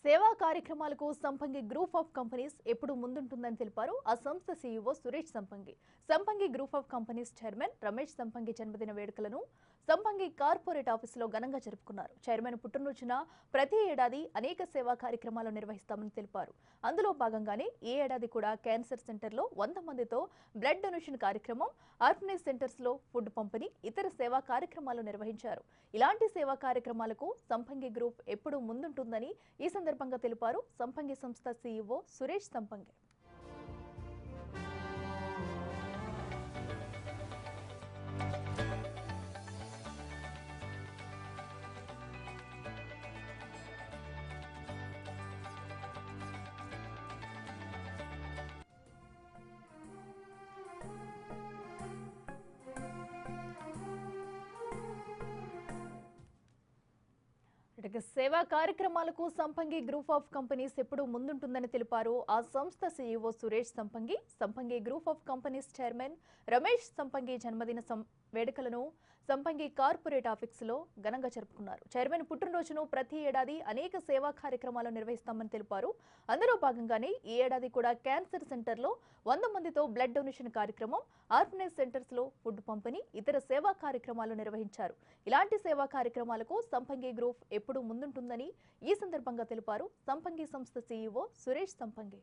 సేవా కార్యక్రమాలకు సంపంగి గ్రూప్ ఆఫ్ కంపెనీస్ ఎప్పుడు ముందుంటుందని తెలిపారు ఆ సంస్థ సీఈఓ సురేష్ సంపంగి. సంపంగి group of companies chairman Ramesh సంపంగి జన్మదిన వేడుకలను సంపంగి కార్పొరేట్ ఆఫీసులో ఘనంగా జరుపుకున్నారు. చైర్మన్ పుట్టినరోజున ప్రతి ఏడాది అనేక సేవా కార్యక్రమాలు నిర్వహిస్తామని తెలిపారు. అందులో భాగంగానే ఈ ఏడాది కూడా క్యాన్సర్ సెంటర్లో 100 మందితో బ్లడ్ డొనేషన్ కార్యక్రమం, ఆర్ఫనేజ్ సెంటర్స్ లో ఫుడ్ పంపిణీ, ఇతర సేవా కార్యక్రమాలు నిర్వహించారు. ఇలాంటి సేవా కార్యక్రమాలకు సంపంగి గ్రూప్ ఎప్పుడు ముందుంటుందని ఈ సందర్భంగా తెలిపారు సంపంగి సంస్థ సీఈఓ సురేష్ సంపంగి. సేవా కార్యక్రమాలకు సంపంగి గ్రూప్ ఆఫ్ కంపెనీస్ ఎప్పుడు ముందుంటుందని తెలిపారు ఆ సంస్థ సీఈఓ సురేష్ సంపంగి. సంపంగి group of companies chairman Ramesh సంపంగి జన్మదిన వేడుకలను సంపంగి కార్పొరేట్ ఆఫీసులో ఘనంగా జరుపుకున్నారు. చైర్మన్ పుట్టినరోజును ప్రతి ఏడాది అనేక సేవా కార్యక్రమాలు నిర్వహిస్తామని తెలిపారు. అందులో భాగంగానే ఈ ఏడాది కూడా క్యాన్సర్ సెంటర్లో 100 మందితో బ్లడ్ డొనేషన్ కార్యక్రమం, ఆర్ఫనేజ్ సెంటర్స్ లో ఫుడ్ పంపిణీ, ఇతర సేవా కార్యక్రమాలు నిర్వహించారు. ఇలాంటి సేవా కార్యక్రమాలకు సంపంగి గ్రూప్ ఎప్పుడు ముందుంటుందని ఈ సందర్భంగా తెలిపారు సంపంగి సంస్థ సీఈఓ సురేష్ సంపంగి.